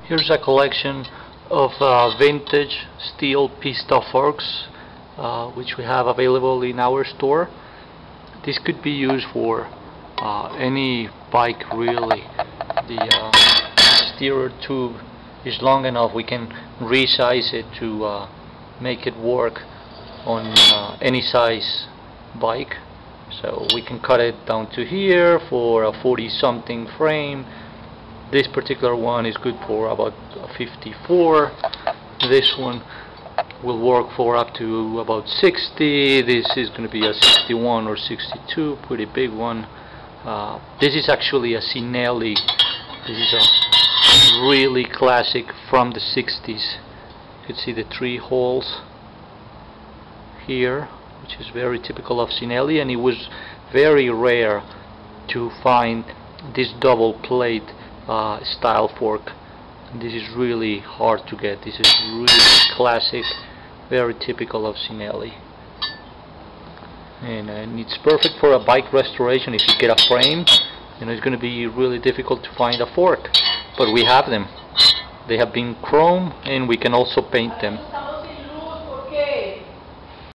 Here's a collection of vintage steel pista forks which we have available in our store. This could be used for any bike really. The steerer tube is long enough, we can resize it to make it work on any size bike. So we can cut it down to here for a 40-something frame. This particular one is good for about 54. This one will work for up to about 60. This is going to be a 61 or 62, pretty big one. This is actually a Cinelli. This is a really classic from the 60s. You can see the 3 holes here, which is very typical of Cinelli, and it was very rare to find this double plate style fork. This is really hard to get. This is really classic, very typical of Cinelli, and it's perfect for a bike restoration. If you get a frame, it's going to be really difficult to find a fork, but we have them. They have been chrome, and we can also paint them.